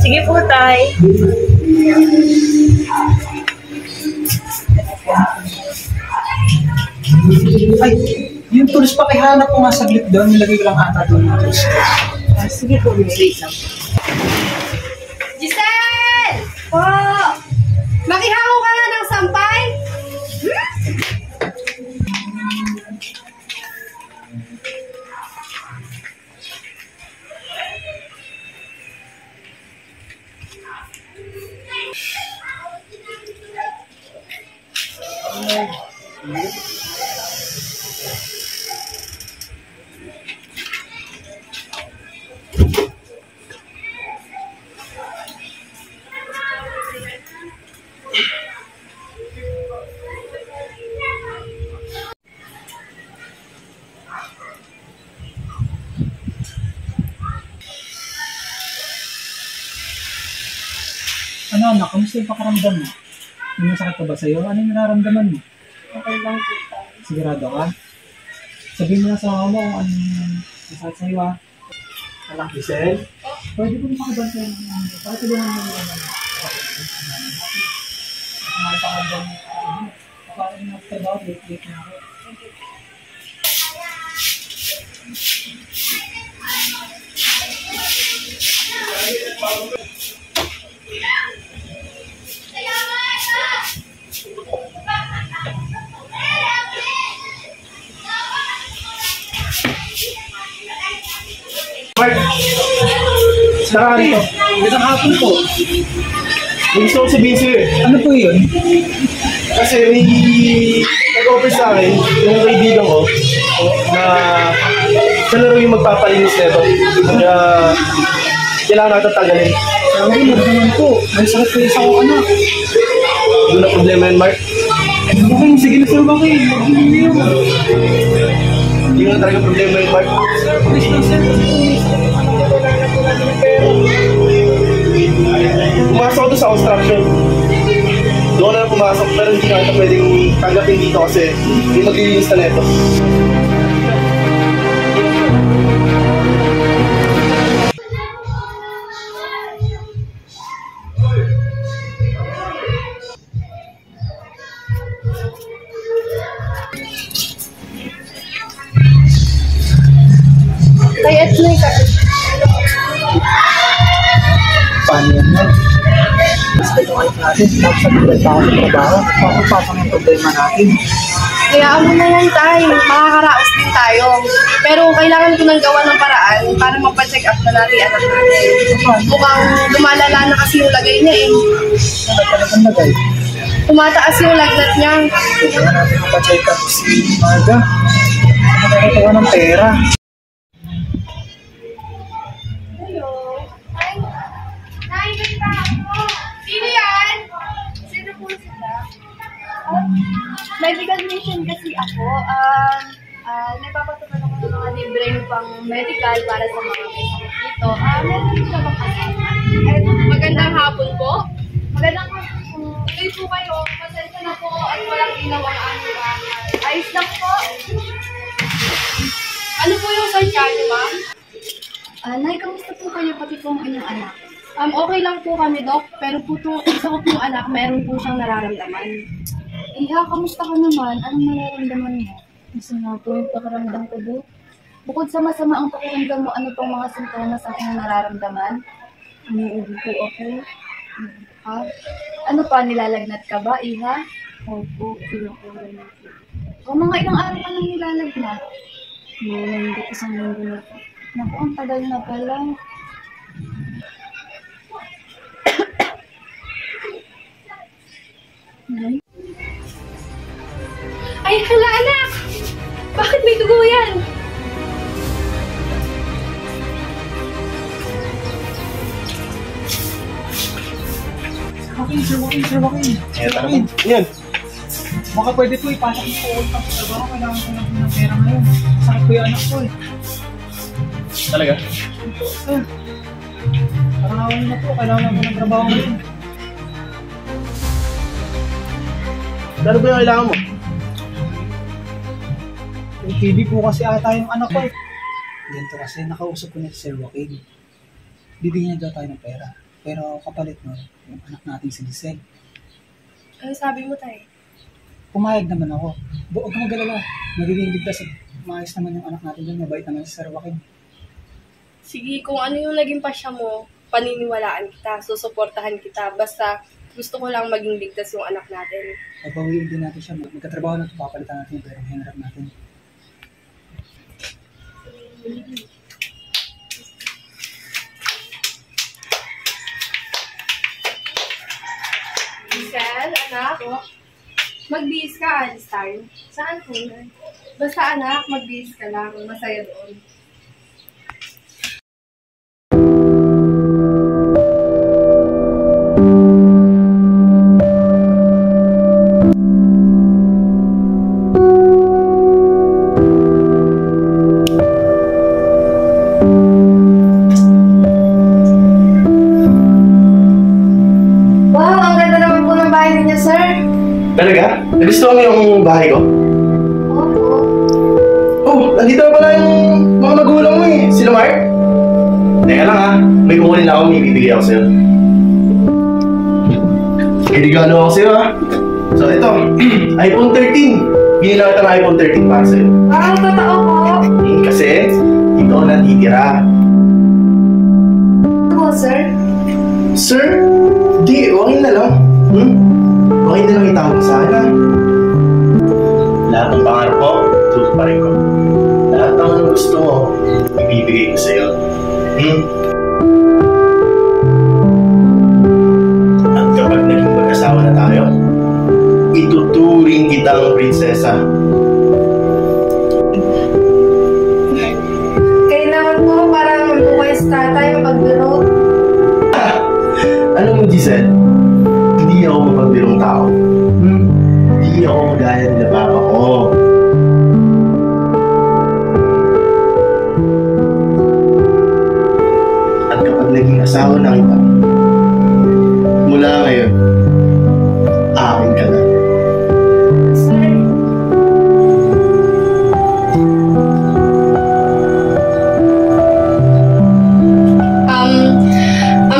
Sige po, tay. Ay, yung tools pa kihanap ko nga saglit doon, nilagay ko lang ata doon yung tools. Sige po, wait lang. Giselle! Po! Makihango ka nga ng sampay? Ano anak, kamusta yung pakaramdam mo? May masakit pa ba sa'yo? Ano yung nararamdaman mo? Okay lang po, tay. Sigurado ka? Sabihin mo na sa mama mo kung ano yung masakit sa'yo ha. Anak, Giselle? Pwede ko makibantay mo naman. Para tulungan mo naman. Mga pakaramdam mo. Para yung nagtrabaho, late na ako. Mark, tara rito. Isang hapon po. May gusto ko sabihin sa'yo eh. Ano po yun? Kasi may nag-offer sa akin yung kaibigan ko na siya na rin yung magpapalinis nito. Kaya kailangan natin tagalin. Sabi mo naman po. May sakit po yung isa ko anak. Doon na problema yan, Mark. Okay, sige na sir, bakit? Hindi na talaga problema yan, Mark. Please lang sir. Pumasok ko doon sa construction. Doon na pumasok pero hindi na ito pwedeng tanggapin dito kasi hindi maglilinis na neto. Kaya at may Paano yan na? Basta yung ayos natin, tapos sa tulad pa ako sa trabaho, papapasang yung problema natin. Kaya ano na lang tayo, makakaraos din tayo. Pero kailangan ko nang gawa ng paraan para mapacheck up na natin yung anak natin. Mukhang lumalala na kasi yung lagay niya eh. Ano talagang nagay? Tumataas yung lagnat niya. Kailangan natin mapacheck up si Marga. Nakakatawa ng pera. Sino yan? Sino po sila? Medical mission kasi ako. Nagpapatupad ako ng mga libreng pang medical para sa mga may sakit dito. Meron din ba bang kasama? Magandang hapon po. Magandang hapon po. Tuloy po kayo. Pasensya na po at walang ilaw ang aming ayos lang po. Ano po yung sadya niyo, ma'am? Nay, kamusta po kayo pati po ang inyong anak? Okay lang po kami, Doc. Pero po isa ko pong anak, meron po siyang nararamdaman. Iha, kamusta ka naman? Anong nararamdaman mo? Gusto nga po yung pakiramdam ko, Dok. Bukod sa masama ang pakiramdam mo, ano pang mga sintomas ang inyong nararamdaman? Umiuwi po ako. Ha? Ano pa, nilalagnat ka ba, Iha? Opo, pinakulan na po. O mga ilang araw ka nang nilalagnat? Hindi isang linggo na po. Naku, ang tagal na pala. Ay, hala, anak! Bakit may dugo yan? Sir Joaquin. Yan. Baka pwede po ipasok mo po ulit sa trabaho. Kailangan ko lang po ng pera ngayon. Sakit po yung anak ko eh. Talaga? Sir, parang awin na po. Kailangan ko ng trabaho ngayon. Ano ba yung kailangan mo? Yung TV po kasi ata yung anak ko eh. Ganito kasi, nakausap ko na si Sir Joaquin. Bibigyan niya daw tayo ng pera. Pero kapalit nun, yung anak natin si Giselle. Ano sabi mo, Tay? Pumayag naman ako. Huwag kang mag-alala. Magiging ligtas at maayos naman yung anak natin dyan. Mabait naman si Sir Joaquin. Sige, kung ano yung naging pasya mo, paniniwalaan kita, susuportahan kita. Basta gusto ko lang maging ligtas yung anak natin. Pagpawiin din natin siya. Magkatrabaho na ito, papalitan natin yung perang hinarap natin. Giselle, anak, magbihis ka, alis tayo. Saan po? Basta anak, magbihis ka lang. Masaya doon. Wow, ang ganda naman po ng bahay ninyo, sir. Talaga? Nagustuhan mo yung bahay ko? Opo. Oh, nandito na pala yung mga magulang mo eh. Sila Mark? Teka lang ha, may kukunin na ako, may bibigay ako sa'yo. May regalo ako sa'yo ha. So ito, iPhone 13. Binila kita ng iPhone 13 para sa'yo. Wow, totoo po. Kasi, dito ako natitira. Opo, sir. Sir, di, okay na lang. Okay na lang itawag sa akin ha. Lahat ng pangarap ko, tutuparin ko. Lahat ng gusto mo, ibibigay ko sa'yo. At kapag naging mag-asawa na tayo, ituturing kitang prinsesa. Kayo naman po, parang magbuhay sa tatay, mapagbiro. Alam mo, Giselle, hindi ako mapagbirong tao. Hindi ako magaya nila papa ko. At kapag naging asawa na kita, mula ngayon, akin ka na. Sir.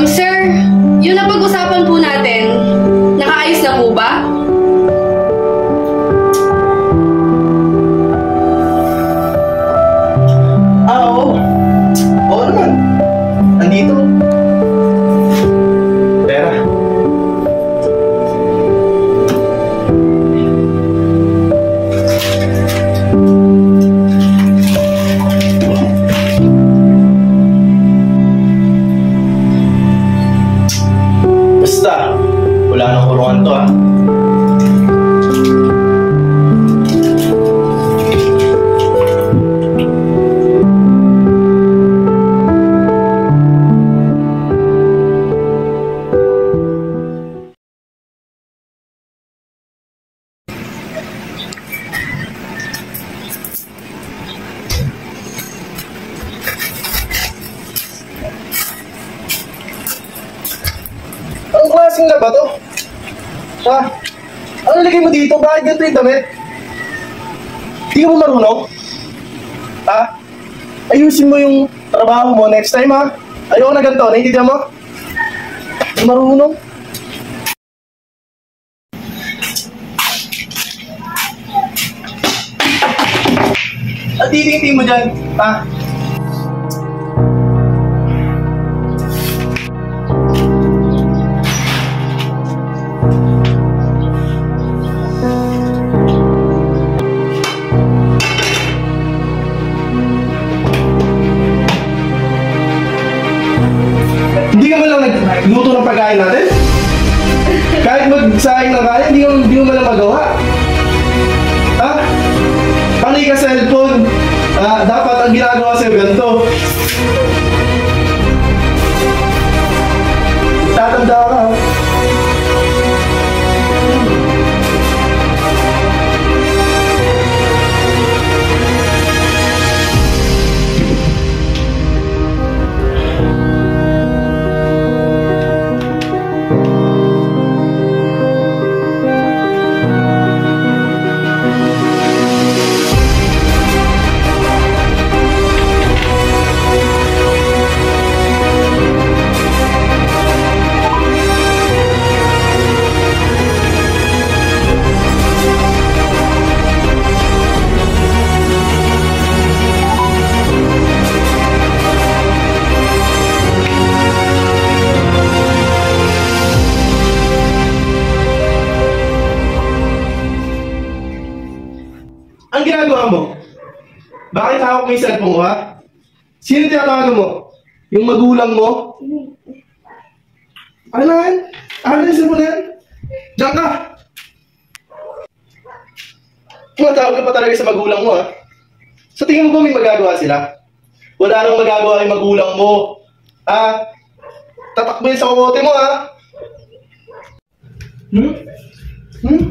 Sir, yung napag-usapan po natin, nakaayos na po ba? Oo. Oo naman. Andito. Pera. Basta, wala nang kurungan to ha. Anong klaseng laba to? Ha? Ano lagay mo dito? Bakit ganito yung damit? Hindi ka mo marunong? Ha? Ayusin mo yung trabaho mo next time ha? Ayoko na ganito, naiintindihan mo? Hindi marunong? At titingin mo dyan, ha? Hindi ka man lang nagluto ng pagkain natin? Kahit magsayang ng kain, hindi mo man lang magawa. Ha? Panay ka cellphone. Dapat ang ginagawa sa'yo ganito. Tatanda ka. Anong ginagawa mo? Bakit hawak mo yung cellphone mo, ha? Sino tinatawagan mo? Yung magulang mo? Ano yan? Ano yung cellphone na yan? Diyan ka! Tumatawag ka pa talaga sa magulang mo, ha? Sa tingin mo ba may magagawa sila? Wala nang magagawa yung magulang mo. Ha? Tatakbo yun sa kokote mo, ha? Hmm? Hmm?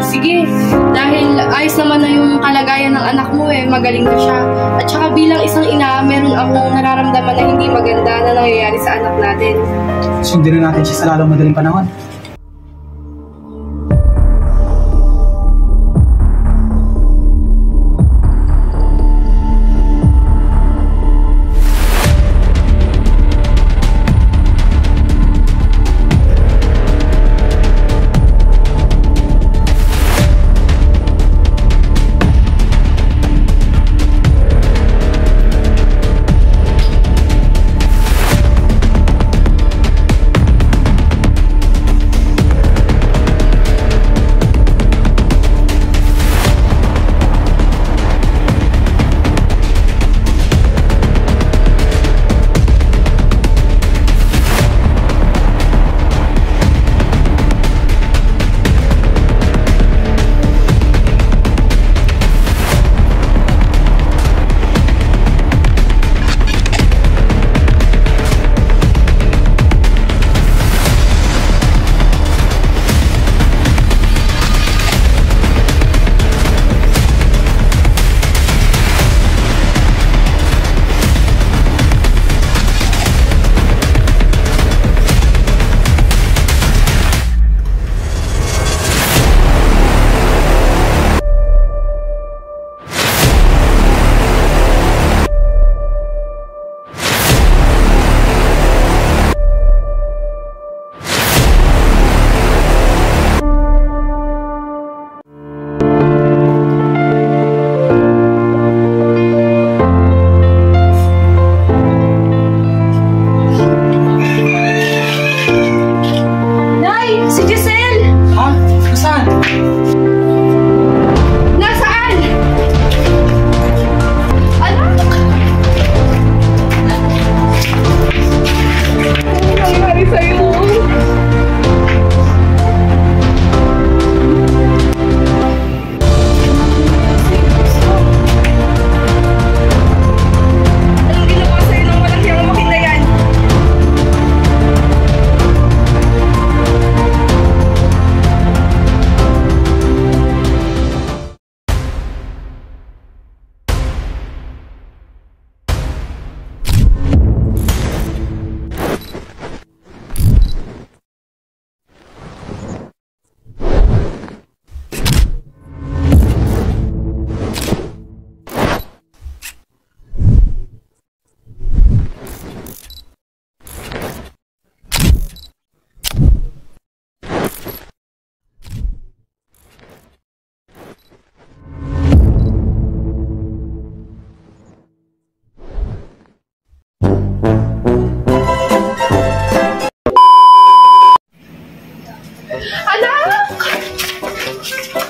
Sige, dahil ayos naman na yung kalagayan ng anak mo magaling na siya. At saka bilang isang ina, meron akong nararamdaman na hindi maganda na nangyayari sa anak natin. Sundin na natin siya sa lalong madaling panahon.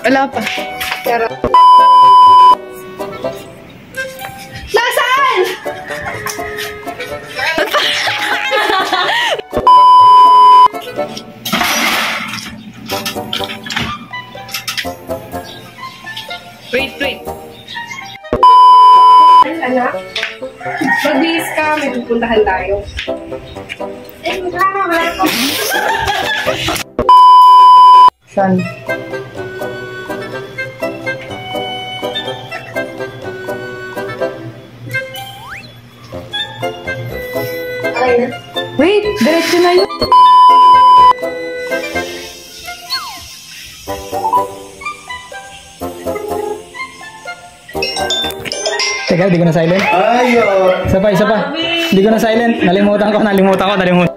Wala pa. Pero... Nasaan? Wait. Anak, magbihis ka, may pupuntahan tayo. Saan? Wait, diretso na yun. Teka, di ko na silent. Ayun. Isa pa. Di ko na silent. Nalimutan ko.